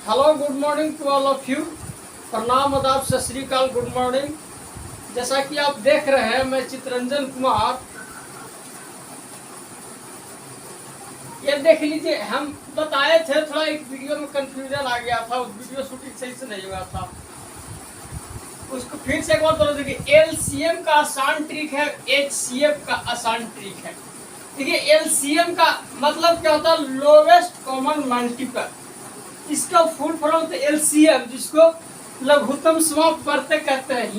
Hello, good morning to all of you. प्रणाम, आदाब, सत श्री अकाल, गुड मॉर्निंग। जैसा कि आप देख रहे हैं, मैं चितरंजन कुमार। ये देख लीजिए, हम बताए थे थोड़ा एक वीडियो में कंफ्यूजन आ गया था, वीडियो शूटिंग सही से नहीं हुआ था। उसको फिर से एक बार बोलो। देखिए, एलसीएम का आसान ट्रिक है, एचसीएफ का आसान ट्रिक है। देखिए, एलसीएम का मतलब क्या होता है? Lowest common multiple. इसका फुल फॉर्म होता है एलसीएम, जिसको लघुत्तम समापवर्तक कहते हैं।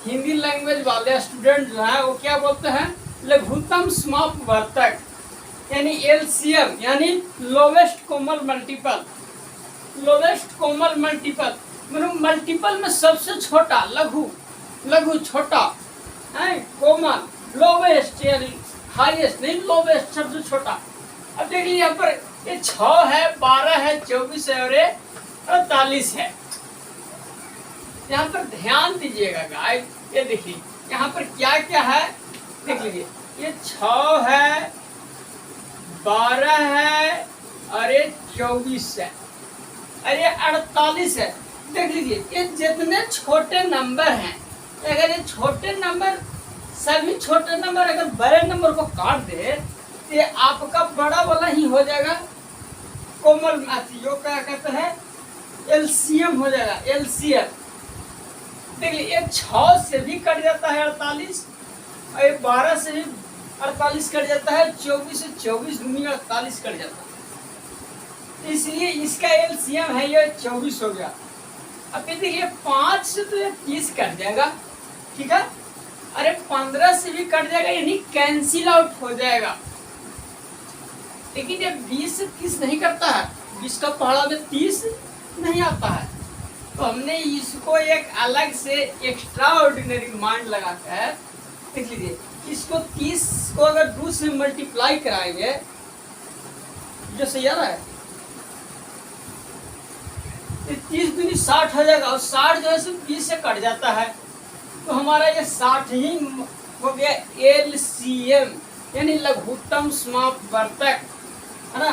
हिंदी लैंग्वेज वाले स्टूडेंट जो है वो क्या बोलते हैं? लघुत्तम समापवर्तक, यानी एलसीएम, यानी lowest common multiple. Lowest common multiple मतलब मल्टीपल में सबसे छोटा, लघु छोटा है, कॉमन, लोवेस्ट यानी हाईएस्ट नहीं, लोवेस्ट सबसे छोटा। अब देखिए, यहाँ पर ये 6 है, 12 है, 24 है और 48 है। यहाँ पर ध्यान दीजिएगा गाइस, ये देखिए यहाँ पर क्या क्या है, देख लीजिए। ये 6 है, 12 है और 24 है और 48 है। देख लीजिए, ये जितने छोटे नंबर हैं, अगर ये छोटे नंबर, सभी छोटे नंबर अगर बड़े नंबर को काट दे तो ये आपका बड़ा वाला ही हो जाएगा कोमल जो क्या कहते हैं एलसीएम हो जाएगा, एलसीएम। देखिए, ये 6 से भी कट जाता है 48 और ये 12 से भी 48 कट जाता है, 24 से 24 दूनी 48 कट जाता है। इसलिए इसका एलसीएम है ये 24 हो गया। अब देखिए, 5 से तो ये 30 कट जाएगा, ठीक है। अरे 15 से भी कट जाएगा, यानी कैंसिल आउट हो जाएगा। लेकिन ये 20 से 30 नहीं करता है, 20 का पहाड़ा में 30 नहीं आता है। तो हमने इसको एक अलग से एक्स्ट्रा ऑर्डिनरी माइंड लगाकर, देख लीजिए, इसको 30 को अगर 2 से मल्टीप्लाई कराएंगे, जो सही आ रहा है, 30 दूनी 60 हो जाएगा और 60 जो है 20 से कट जाता है, तो हमारा ये 60 ही हो गया एलसीएम, यानी लघुत्तम समापवर्तक, है ना।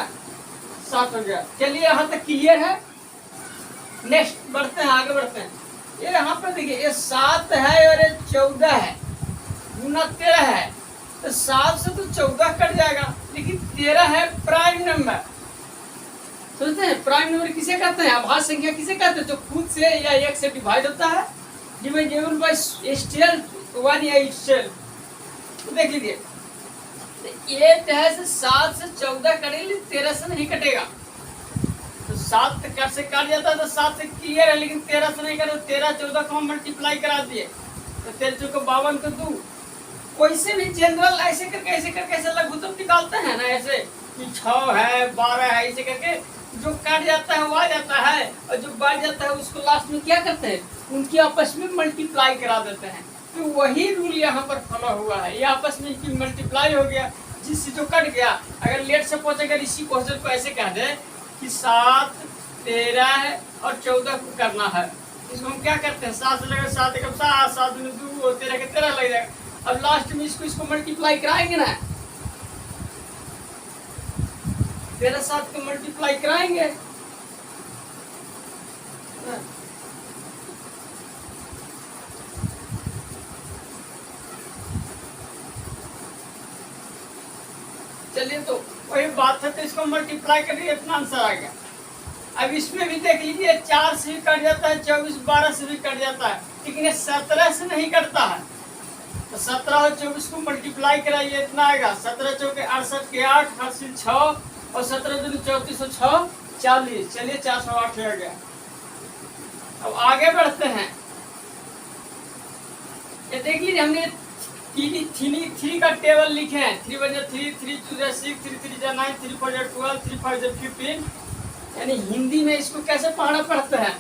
7 हो गया। चलिए, यहाँ तक क्लियर है। नेक्स्ट बढ़ते हैं, आगे बढ़ते हैं। ये यहाँ पर देखिए, ये 7 है और ये 14 है, गुना 13 है, तो 7 से तो 14 कट जाएगा, लेकिन 13 है प्राइम नंबर। समझते हैं? प्राइम नंबर किसे कहते हैं? आभाज्य संख्या किसे कहते हैं? जो खुद से या एक से डिवाइड होता है, डिविजिबल बाय itself, 1 या itself। तो देख लीजिए, ये है से 7 से 14 करेंगे, 13 से नहीं कटेगा। तो 7 से कट जाता है तो 7 से क्लियर है, लेकिन 13 से नहीं करो। 13 14 को हम मल्टीप्लाई करा दिए तो 13 चौके 52 को 2। वैसे भी जनरल ऐसे करके ऐसे लघुत्तम निकालते हैं ना, ऐसे कि 6 है, 12 है, ऐसे करके जो काट जाता है वो आ जाता है, और जो बढ़ जाता है उसको लास्ट में क्या करते हैं? उनकी आपस में मल्टीप्लाई करा देते हैं। तो वही रूल यहाँ पर फॉलो हुआ है। ये आपस में इनकी मल्टीप्लाई हो गया, जिससे जो कट गया, अगर लेट से पहुंचेगा, इसी क्वेश्चन को ऐसे कह दे कि 7, 13 और 14 को करना है। इसको हम क्या करते हैं? 7 से लेकर 7 एकम 7, 7 दूनी 2 और 13 के 13 लग जाएगा। अब लास्ट में इसको मल्टीप्लाई कराएंगे ना, 13 7 को मल्टीप्लाई कराएंगे। चलिए, तो वही बात है, तो इसको मल्टीप्लाई करिए, इतना आंसर आ गया। अब इसमें भी देख लीजिए, 4 से भी कट जाता है, 24 12 से भी कट जाता है, लेकिन ये 17 से नहीं कटता है। तो 17 और 24 को मल्टीप्लाई कराइए, इतना आएगा। 17 चौके 68 के 8, 8 से 6 और 17 दूनी 34 और 6 40। चलिए, 408 हो गया। अब आगे बढ़ते हैं। ये देख लीजिए, हमने 3 का टेबल लिखे हैं। 3 1 3, 3 2 6, 3 3 9, 3 4 12, 3 5 15। यानी हिंदी में इसको कैसे पढ़ना पड़ता है?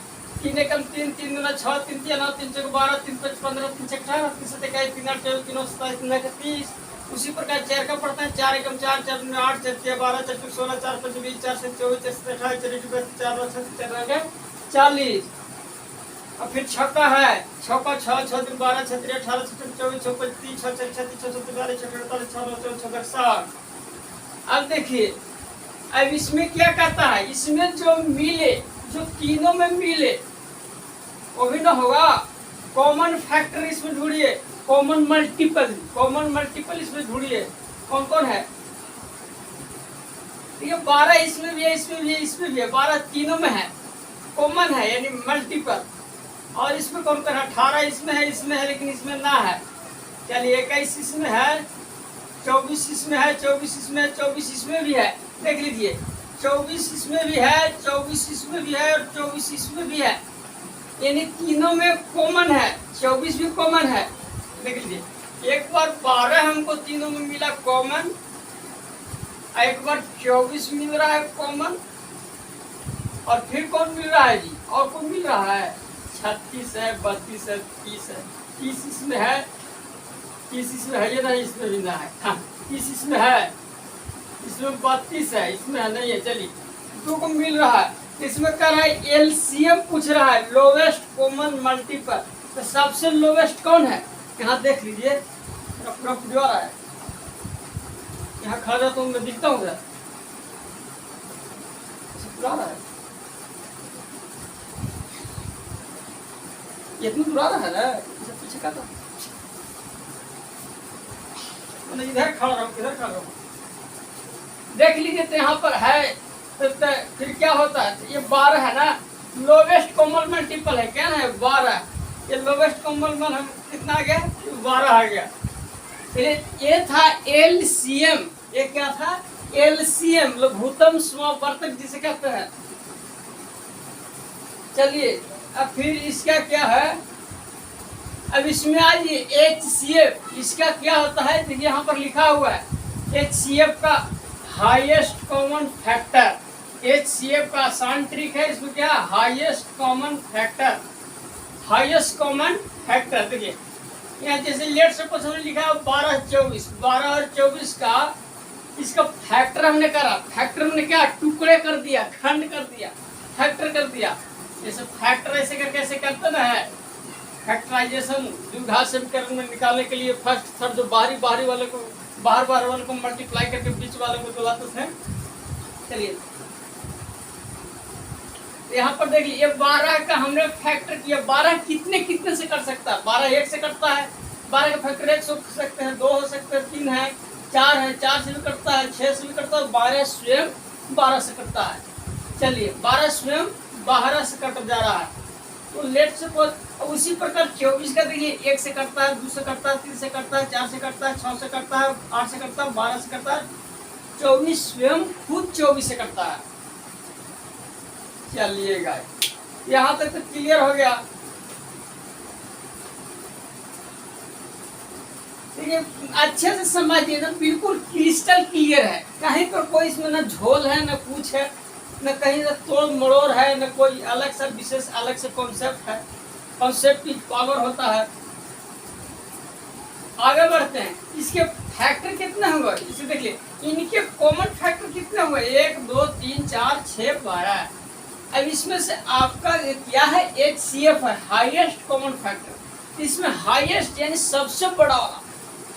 3 एकम 3, 3 दूना 6, 3 3 9, 3 4 12, 3 5 15, 3 6 18, 3 7 21, 3 8 24, 3 9 27, 3 9 30। उसी प्रकार 4 का पढ़ता है। 4 एकम 4, 4 दूना 8, 4 6 12, 4 2 16, 4 5 20, 4 7 24, 4 7 28, 4 2 22, 4 9 36, 4 9 40। और फिर 6 का है, 6 का 6, 6 दूनी 12, 6 3 18, 6 24, 6 5 30, 6 6 36, 6 7 42, 6 48, 6 9 14, 6 60। अब देखिए, अब इसमें क्या करता है? इसमें जो मिले जो तीनों में मिले वो भी ना होगा। कॉमन फैक्टर इसमें ढूंढिए, कॉमन मल्टीपल इसमें ढूंढिए, कौन कौन है। ये 12 इसमें भी है, इसमें भी है, इसमें भी है, 12 तीनों में है, कॉमन है यानी मल्टीपल। और इसमें कौन कौन है, 18 इसमें है लेकिन इसमें ना है। चलिए 21 इसमें है, 24 इसमें है, 24 इसमें है, 24 इसमें भी है। देख लीजिए 24 इसमें भी है, 24 इसमें भी है और 24 इसमें भी है, यानी तीनों में कॉमन है। 24 भी कॉमन है। देख लीजिए एक बार 12 हमको तीनों में मिला कॉमन, एक बार 24 मिल रहा है कॉमन, और फिर कौन मिल रहा है जी, और कौन मिल रहा है, 36 है, 32 है, 30 है, 30 इसमें है, 30 इसमें है, ये नहीं इसमें भी ना है, हाँ 30 इसमें है, इसमें 32 है, इसमें है नहीं है। चलिए दो को मिल रहा है, इसमें कह रहा है एलसीएम पूछ रहा है, लोवेस्ट कॉमन मल्टीपल। तो सबसे लोवेस्ट कौन है, यहाँ देख लीजिए, रफ जो आ रहा है, यहाँ खड़ा रहता हूँ मैं, दिखता हूँ सर, रहा है ये इतना दूर आ रहा है ना, इसे पीछे का था, मैंने इधर खड़ा रहा हूँ, किधर खड़ा रहा हूँ, देख लीजिए। तो यहाँ पर है, तो फिर क्या होता है, ये 12 है ना, लोवेस्ट कॉमन मल्टीपल है, क्या है 12, ये लोवेस्ट कॉमन हम कितना आ गया, 12 आ गया। ये था एलसीएम, ये क्या था, एलसीएम लघुत्तम समावर्तक जिसे कहते हैं। चलिए अब फिर इसका क्या है, अब इसमें आज HCF, इसका क्या होता है, देखिए यहाँ पर लिखा हुआ है HCF का हाईएस्ट कॉमन फैक्टर। HCF का आसान ट्रिक है, इसमें क्या highest common factor, highest common factor. देखिए यहाँ जैसे लेट सपोज हमने लिखा है 12 और 24 का इसका फैक्टर हमने करा, फैक्टर हमने क्या टुकड़े कर दिया, खंड कर दिया, फैक्टर कर दिया। जैसे फैक्टर ऐसे करके ऐसे करते ना है, फैक्टराइजेशन द्विघात समीकरण में निकालने के लिए फर्स्ट थर्ड जो बाहरी वाले को बाहर वाले को मल्टीप्लाई करके बीच वाले को बुलाते थे। चलिए यहाँ पर देखिए ये 12 का हमने फैक्टर किया, 12 कितने से कर सकता है, 12 1 से करता है, 12 का फैक्टर 1 हो सकते हैं, 2 हो सकते हैं, 3 है, 4 है, 4 से भी करता है, 6 से भी करता है, 12 स्वयं 12 से करता है। चलिए 12 स्वयं 12 से कट जा रहा है। तो लेट सपोज उसी प्रकार 24 का देखिए 1 से करता है, 2 से करता है, 3 से करता है, 4 से करता है, 6 से करता है, 8 से करता है, 12 से करता है, 24 स्वयं खुद 24 से करता है। चलिएगा यहाँ तक तो क्लियर हो गया। देखिए अच्छे से समझिए ना, बिल्कुल क्रिस्टल क्लियर है, कहीं पर कोई इसमें ना झोल है ना कुछ है, न कहीं से तोड़ मरोड़ है, न कोई अलग सा विशेष अलग से कॉन्सेप्ट है, कॉन्सेप्ट की पावर होता है। आगे बढ़ते हैं, इसके फैक्टर कितने होंगे, इसे देखिए इनके कॉमन फैक्टर कितने होंगे, 1 2 3 4 6 12। अब इसमें से आपका क्या है, HCF है, हाईएस्ट कॉमन फैक्टर। इसमें हाईएस्ट यानी सबसे बड़ा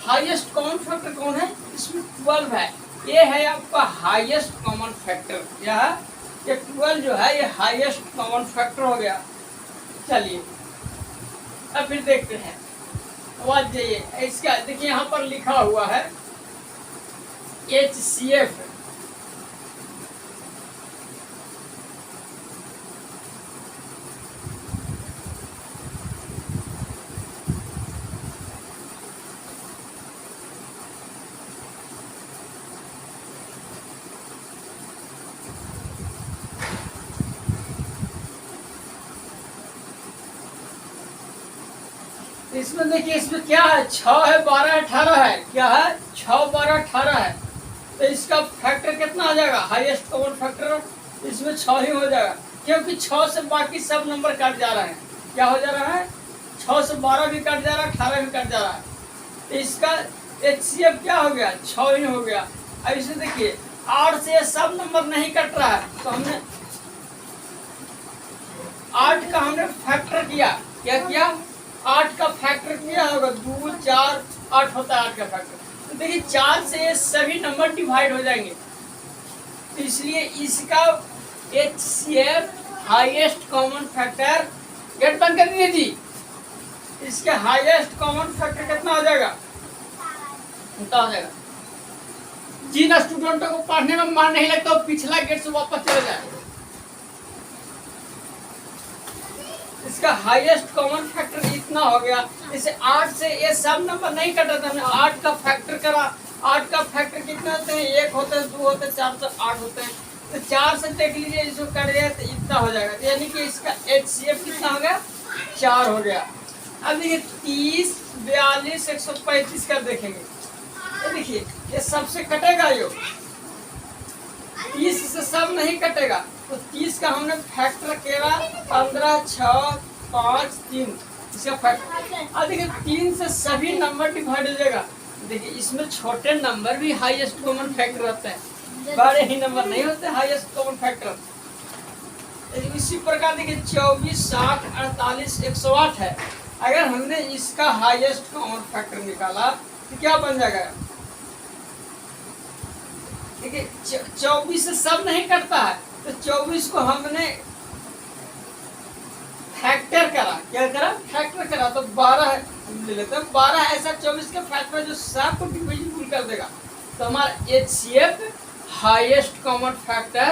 हाईएस्ट कॉमन फैक्टर कौन है, इसमें 12 है, ये है आपका हाईएस्ट कॉमन फैक्टर। क्या है, ये 12 जो है ये हाईएस्ट कॉमन फैक्टर हो गया। चलिए अब फिर देखते हैं, आवाज जाइए, इसका देखिए यहाँ पर लिखा हुआ है HCF, इसमें देखिए इसमें क्या है, 6 है, 12 18 है, क्या है 6 12 18 है। तो इसका फैक्टर कितना आ जाएगा, हाईएस्ट कॉमन फैक्टर इसमें 6 ही हो जाएगा, क्योंकि 6 से बाकी सब नंबर कट जा रहे हैं। क्या हो जा रहा है, 6 से 12 भी कट जा रहा है, 18 भी कट जा रहा है। तो इसका HCF क्या हो गया, 6 ही हो गया। अब इसे देखिए 8 से सब नंबर नहीं कट रहा है, तो हमने 8 का हमने फैक्टर किया, क्या किया, 8 का फैक्टर किया होगा, 2 4 8 होता है 8 का फैक्टर। तो देखिए 4 से सभी नंबर डिवाइड हो जाएंगे, तो इसलिए इसका HCF highest common factor, gate बंद कर दीजिए जी। इसके हाईएस्ट कॉमन फैक्टर कितना हो जाएगा, कितना हो जाएगा। जिन स्टूडेंटों को पढ़ने में मन नहीं लगता वो पिछला गेट से वापस चले जाए। इसका हाईएस्ट कॉमन फैक्टर इतना हो गया। इसे 8 से ये सब नंबर नहीं कटा था, हमने 8 का फैक्टर करा। 8 का फैक्टर कितना होते हैं, 1 होते हैं, 2 होते हैं, 4 से 8 होते हैं। तो 4 से देख लीजिए इसको कर दिया तो इतना हो जाएगा, तो यानी कि इसका HCF कितना हो गया, 4 हो गया। अब देखिए 30, 42, 135 का देखेंगे, ये देखिए ये सबसे कटेगा, यो 30 से सब नहीं कटेगा। तो 30 का हमने फैक्टर किया 15, 6, 5, 3 इसका फैक्टर। अब देखिए 3 से सभी नंबर डिवाइड हो जाएगा। देखिए इसमें छोटे नंबर भी हाईएस्ट कॉमन फैक्टर रहते हैं, बड़े ही नंबर नहीं होते हाईएस्ट कॉमन फैक्टर। इसी प्रकार देखिए 24, 60, 48, 108 है। अगर हमने इसका हाईएस्ट कॉमन फैक्टर निकाला तो क्या बन जाएगा, देखिए 24 से सब नहीं कटता है, तो 24 को हमने फैक्टर करा, क्या करा, फैक्टर करा, तो 12 ले लेते हैं। 12 ऐसा 24 का फैक्टर जो सब को डिविजिबल कर देगा। तो हमारा HCF हाईएस्ट कॉमन फैक्टर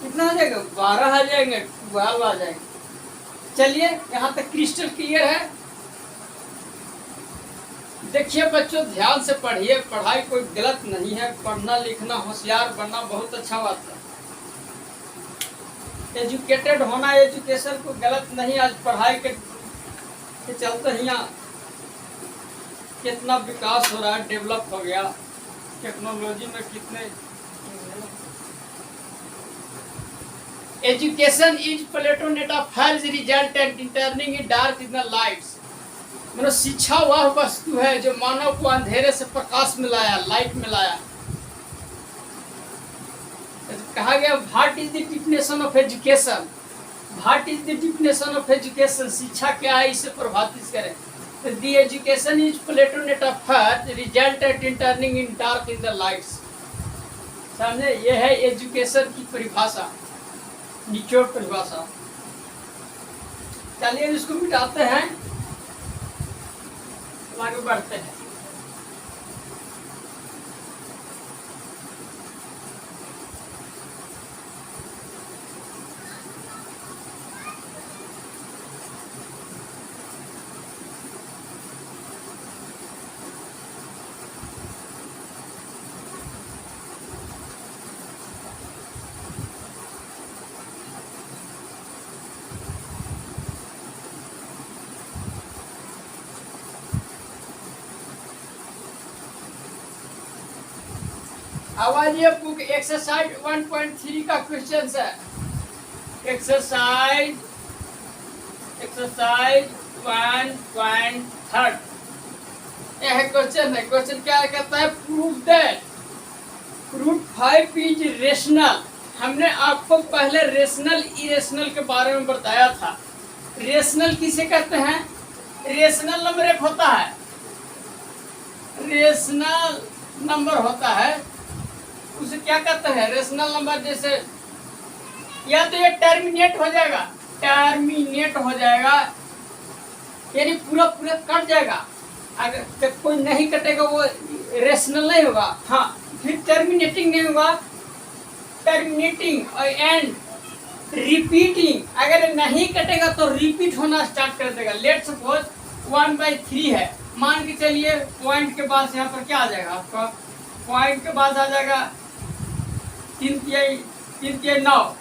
कितना आ जाएगा, 12 आ जाएंगे, 12 आ जाएंगे। चलिए यहाँ तक क्रिस्टल क्लियर है। देखिए बच्चों ध्यान से पढ़िए, पढ़ाई कोई गलत नहीं है, पढ़ना लिखना होशियार बनना बहुत अच्छा बात है। एजुकेटेड होना, एजुकेशन को गलत नहीं। आज पढ़ाई के चलते ही यहाँ कितना विकास हो रहा है, डेवलप हो गया टेक्नोलॉजी में कितने। एजुकेशन इज प्लेटोनेट of false result and turning in dark in the lights. मतलब शिक्षा वह वस्तु है जो मानव को अंधेरे से प्रकाश में लाया, लाइट में लाया। कहा गया what is the definition of education, what is the definition of education, शिक्षा क्या है इसे परिभाषित करें। द एजुकेशन इज प्लेटोनेट of false result and turning in dark in the lights. समझे, यह है एजुकेशन की परिभाषा, निचोड़ परिभाषा। चलिए इसको मिटाते हैं, आगे बढ़ते हैं। आवाज़ बुक एक्सरसाइज 1.3 का क्वेश्चन है। एक्सरसाइज 1.3 यह क्वेश्चन है। क्वेश्चन क्या कहता है, प्रूव दैट √5 इज रेशनल। हमने आपको पहले रेशनल इरेशनल के बारे में बताया था। रेशनल किसे कहते हैं, रेशनल नंबर एक होता है, रेशनल नंबर होता है उसे क्या कहते हैं, रेशनल नंबर। जैसे या तो ये टर्मिनेट हो जाएगा, टर्मिनेट हो जाएगा यानी पूरा पूरा कट जाएगा। अगर कोई नहीं कटेगा वो रेशनल नहीं होगा। हाँ, फिर टर्मिनेटिंग नहीं होगा, टर्मिनेटिंग और एंड रिपीटिंग। अगर नहीं कटेगा तो रिपीट होना स्टार्ट कर देगा। लेट सपोज 1/3 है, मान के चलिए पॉइंट के बाद यहाँ पर क्या आ जाएगा आपका, पॉइंट के बाद आ जाएगा 3 9,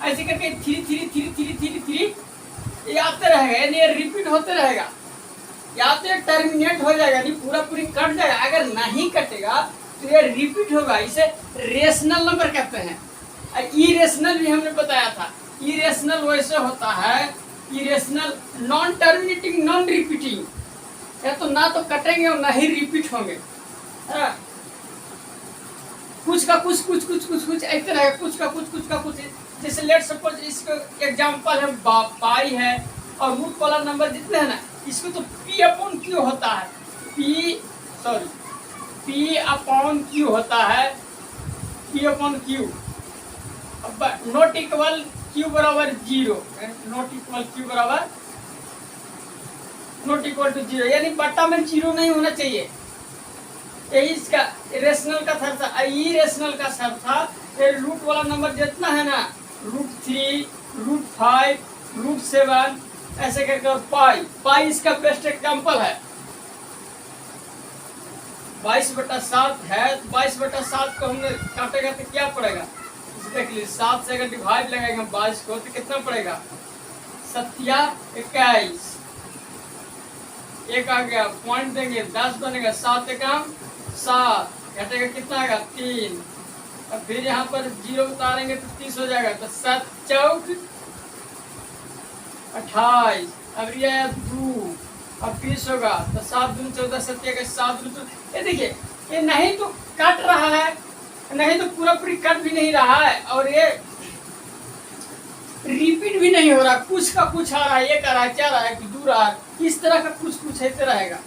ऐसे करके 3 ये आते रहेगा, यानी ये रिपीट होते रहेगा। या तो ये टर्मिनेट हो जाएगा, यानी पूरा पूरी कट जाएगा। अगर नहीं कटेगा तो ये रिपीट होगा, इसे रेशनल नंबर कहते हैं। इरेशनल भी हमने बताया था। इरेशनल वैसे होता है, irrational non terminating non repeating, या तो ना तो कटेंगे और ना ही रिपीट होंगे। कुछ का कुछ कुछ कुछ कुछ कुछ ऐसे रहेगा, कुछ का कुछ कुछ का कुछ। जैसे लेट सपोज इसको एग्जांपल है पाई है, और रूट वाला नंबर जितने हैं ना, इसको तो P/Q होता है, P/Q होता है, P/Q। नॉट इक्वल क्यू बराबर 0, नॉट इक्वल क्यू बराबर नॉट इक्वल टू 0, यानी बट्टा में 0 नहीं होना चाहिए। यही इसका रेशनल का था, इरेशनल का सर था। ये रूट वाला नंबर जितना है ना, √3, √5, √7 ऐसे करके, और पाई इसका बेस्ट एग्जाम्पल है। 22/7 है, 22/7 को हमने काटेगा तो क्या पड़ेगा, देख लीजिए। 7 से अगर डिवाइड लगाएंगे 22 को तो कितना पड़ेगा, 7 21, एक आ गया, पॉइंट देंगे 10 बनेगा, 7 एकम 7, घटेगा कितना आएगा 3, और फिर यहाँ पर 0 उतारेंगे तो 30 हो जाएगा, तो 7 चौक 28, अब ये 2 अब 30 होगा, तो 7 दूनी 14, 7 7 ये देखिए, ये नहीं तो कट रहा है, नहीं तो पूरा पूरी कट भी नहीं रहा है, और ये रिपीट भी नहीं हो रहा, कुछ का कुछ आ रहा है, ये कर रहा है, क्या रहा है कि दूर रहा है, इस तरह का कुछ ऐसे रहेगा।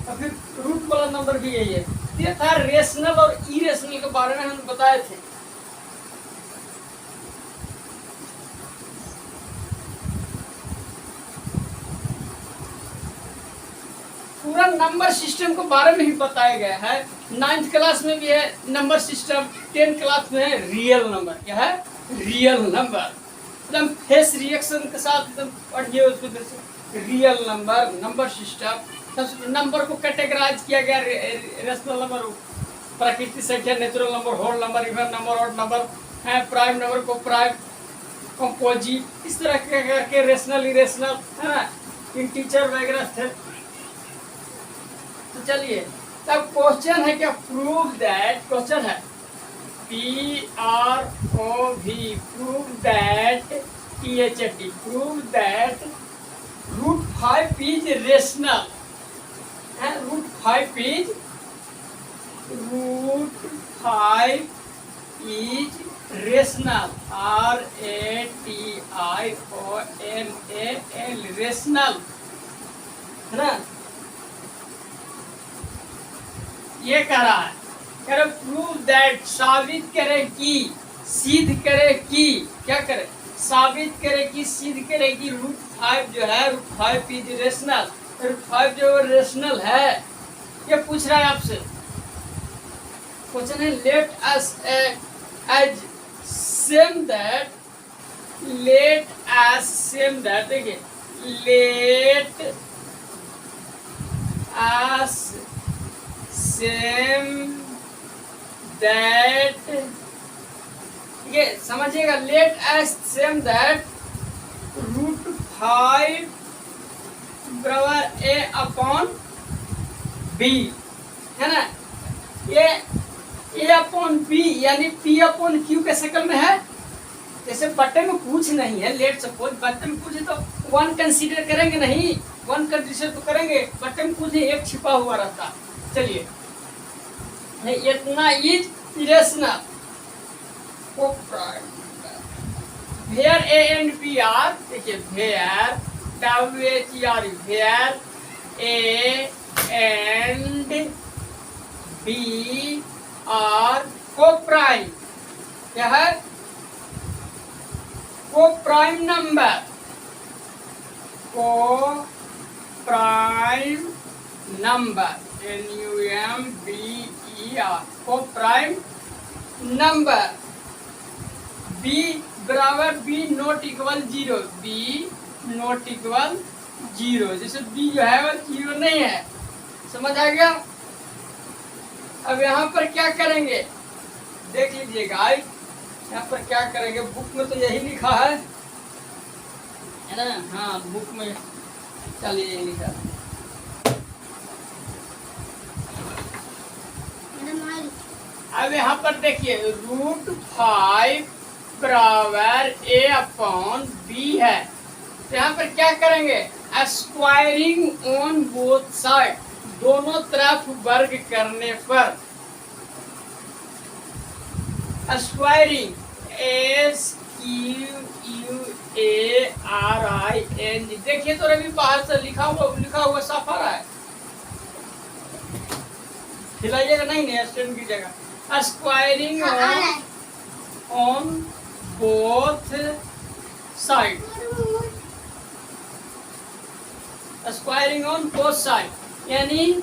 और फिर रूट वाला नंबर भी यही है। ये था रेशनल और इरेशनल के बारे में हम बताए थे। पूरा नंबर सिस्टम के बारे में ही बताया गया है। 9th क्लास में भी है नंबर सिस्टम, 10th क्लास में है रियल नंबर। क्या है, रियल नंबर, एकदम फेस रिएक्शन के साथ एकदम पढ़िए उसको। Real number, number system, number को कैटेगराइज किया गया, रेशनल नंबर, प्राकृतिक संख्या, natural number, whole number, even number, odd number है, प्राइम नंबर को प्राइम, कंपोजिट, इस तरह के करके रेशनल इरेशनल है ना, इंटीजर वगैरह थे। तो चलिए, तब क्वेश्चन है क्या, प्रूव दैट, क्वेश्चन है PROV, prove that, THT, prove that √5 is rational, √5 is rational, RATIONAL, rational है ना। ये कह रहा है, कह रहे प्रूव दैट, साबित करे कि, सिद्ध करे कि, क्या करे, साबित करे कि, सिद्ध करे कि √5 जो है, √5 इज रेशनल, √5 जो रेशनल है। ये पूछ रहा है आपसे, क्वेश्चन है let us assume that, let us assume that, देखिए लेट अस सेम दैट, ये समझिएगा, लेट एस सेम दैट √5 बराबर A/B है ना। ये A/B यानी P/Q के शक्ल में है। जैसे बट्टे में कुछ नहीं है, लेट सपोज बट्टे में कुछ है तो 1 कंसीडर करेंगे नहीं, 1 कंसीडर तो करेंगे, बट्टे में कुछ नहीं, एक छिपा हुआ रहता। चलिए, इतना is irrational, where A and B are, देखिए where WHER, where A and B are coprime, क्या है, coprime number, coprime number, NUMBER, coprime number. B बराबर B not equal 0, B not equal 0, जैसे B जो है वो 0 नहीं है, समझ आ गया। अब यहाँ पर क्या करेंगे, देख लीजिएगा, यहाँ पर क्या करेंगे, बुक में तो यही लिखा है ना, हाँ बुक में चलिए यही लिखा है। अब यहाँ पर देखिए √5 बराबर A/B है, तो यहाँ पर क्या करेंगे, स्क्वायरिंग ऑन बोथ साइड, दोनों तरफ वर्ग करने पर, स्क्वायरिंग SQUARING, देखिए तो रवि बाहर से लिखा हुआ साफ आ रहा है, खिलाइएगा नहीं स्टैंड की जगह। Squaring on both side, squaring on both side यानी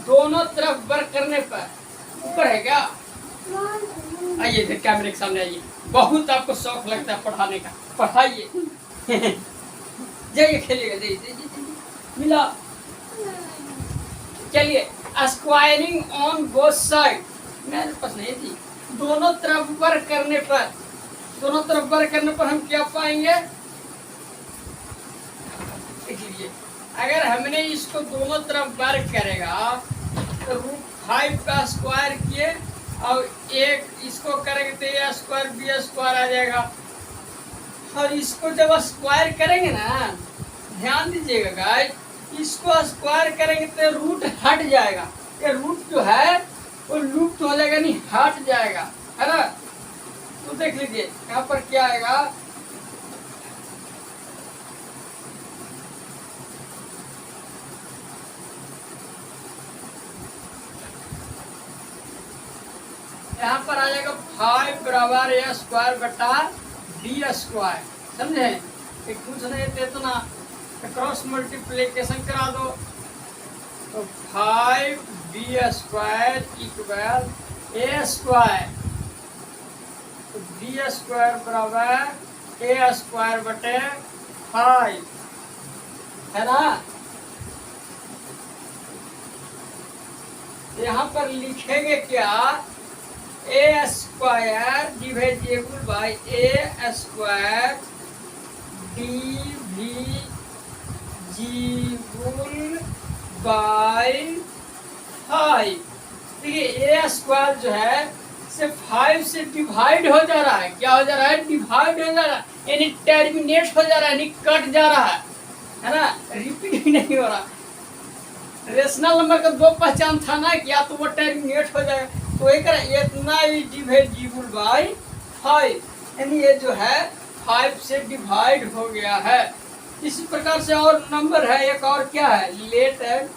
दोनों तरफ वर्क करने पर। ऊपर है क्या? आइए फिर कैमरे के सामने आइए। बहुत आपको शौक लगता है पढ़ाने का, पढ़ाइए। जाइए खेलिएगा, जाइए मिला। चलिए, स्क्वायरिंग ऑन बोथ साइड मेरे पास नहीं थी। दोनों तरफ वर्क करने पर, दोनों तरफ वर्क करने पर हम क्या पाएंगे? देख लीजिए, अगर हमने इसको दोनों तरफ वर्क करेगा तो √5 का स्क्वायर किए और एक इसको करेंगे तो a स्क्वायर b स्क्वायर आ जाएगा। और इसको जब स्क्वायर करेंगे ना, ध्यान दीजिएगा गाइस, इसको स्क्वायर करेंगे तो रूट हट जाएगा। ये रूट जो है वो लुप्त हो जाएगा, नहीं हट जाएगा, है ना। तो देख लीजिए यहाँ पर क्या आएगा, यहाँ पर आ जाएगा 5 बराबर a स्क्वायर बटा b स्क्वायर। समझे? एक कुछ नहीं थे तो ना क्रॉस मल्टीप्लीकेशन करा दो तो 5b square equal a square, तो b स्क्वायर बराबर a स्क्वायर बटे 5, है ना। यहाँ पर लिखेंगे क्या, a square dividable by a square divisible by 5। देखिए a स्क्वायर जो है से 5 से डिवाइड हो जा रहा है। क्या हो जा रहा है? डिवाइड हो जा रहा है, यानी टर्मिनेट हो जा रहा है, यानी कट जा रहा है ना, रिपीट ही नहीं हो रहा। रेशनल नंबर का दो पहचान था ना, क्या तो वो टर्मिनेट हो जाएगा, तो एक इतना ही डिवाइडेबल बाई 5, यानी ये जो है 5 से डिवाइड हो गया है। इसी प्रकार से और नंबर है एक और, क्या है, लेट है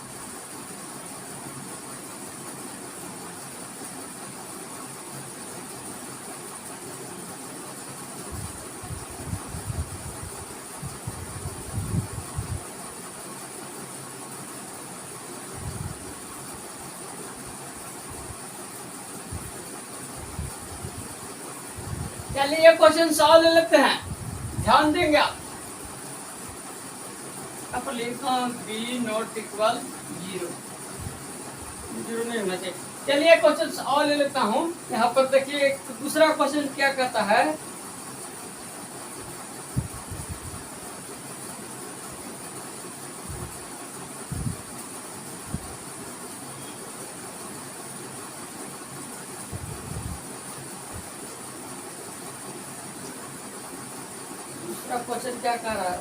चलिए ये क्वेश्चन सॉल्व ले लेते हैं, ध्यान देंगे आप। यहाँ पर लिखा b नॉट इक्वल 0, 0 नहीं होना चाहिए। चलिए क्वेश्चन सॉल्व ले लेता हूँ। यहाँ पर देखिए दूसरा क्वेश्चन क्या कहता है, दूसरा क्वेश्चन क्या कह रहा है,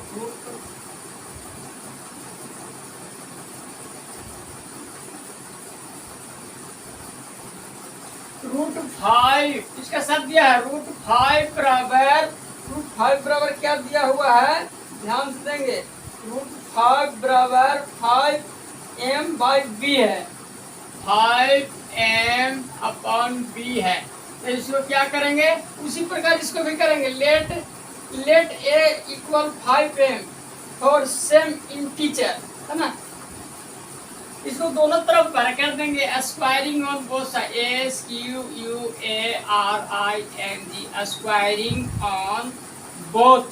√5 इसका सब दिया है। √5 बराबर क्या दिया हुआ है, ध्यान से देंगे। √5 बराबर 5m/b है, 5m/b है। तो इसको क्या करेंगे, उसी प्रकार इसको भी करेंगे। Let a equal 5m for some integer, है ना। इसको दोनों तरफ पर कर देंगे, squaring on both side, SQUARING, squaring on both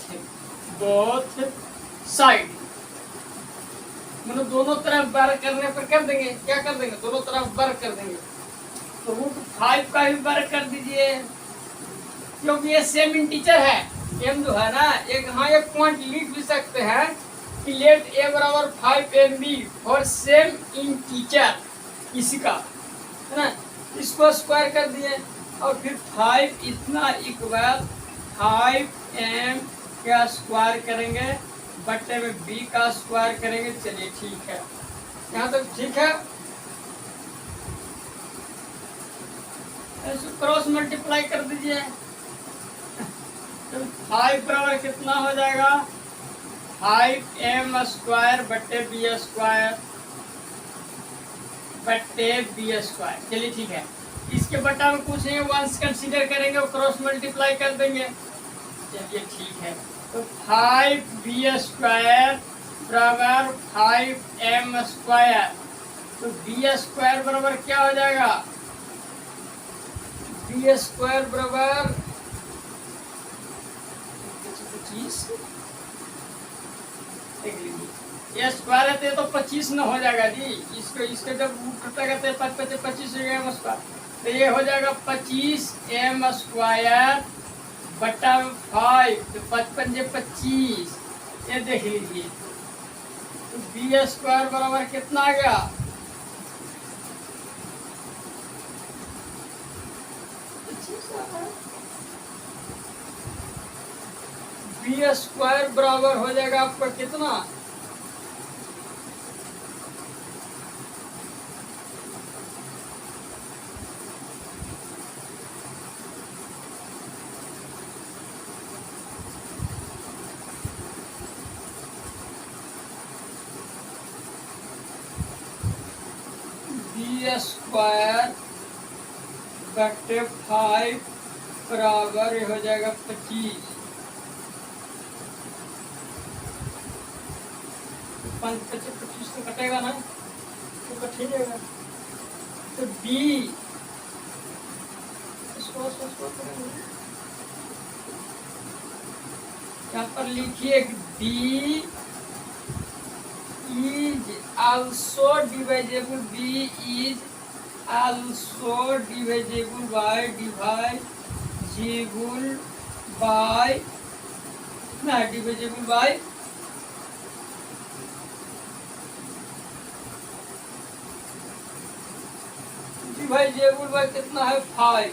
side, मतलब दोनों तरफ वर्क करने पर कर देंगे। क्या कर देंगे, दोनों तरफ वर्क कर देंगे। तो √5 का भी वर्क कर दीजिए, क्योंकि ये सेम इंटीजर है। m जो है ना, एक हाँ एक पॉइंट लिख भी सकते हैं कि लेट a बराबर 5mb और सेम इंटीजर इसका, है ना। इसको स्क्वायर कर दिए और फिर 5 इतना इक्वल 5m का स्क्वायर करेंगे बट्टे में b का स्क्वायर करेंगे। चलिए ठीक है, यहाँ तक ठीक है। इसको क्रॉस मल्टीप्लाई कर दीजिए, तो 5 बराबर कितना हो जाएगा, 5m स्क्वायर बट्टे b स्क्वायर बट्टे b स्क्वायर। चलिए ठीक है, इसके बटा में कुछ नहीं, वंस कंसीडर करेंगे और क्रॉस मल्टीप्लाई कर देंगे। चलिए ठीक है, तो 5b² बराबर 5m²। तो b² बराबर क्या हो जाएगा? b² बराबर 25। देख लीजिए, ये स्क्वायर है तो 25 न हो जाएगा जी। इसको इसके जब रूट कटेगा तो 5 5 25 हो जाएगा m²। तो ये हो जाएगा 25m² बटा 5। तो 5 5 25। ये देख लीजिए, तो b² बराबर कितना आ गया? 25 आ गया। b² बराबर हो जाएगा आपका कितना? b² बटे 5 बराबर हो जाएगा 25। 5 5 25 तो कटेगा ना, तो कट ही जाएगा। तो b इसको यहाँ पर लिखिए b is also divisible, b is also divisible by divisible by कितना है 5।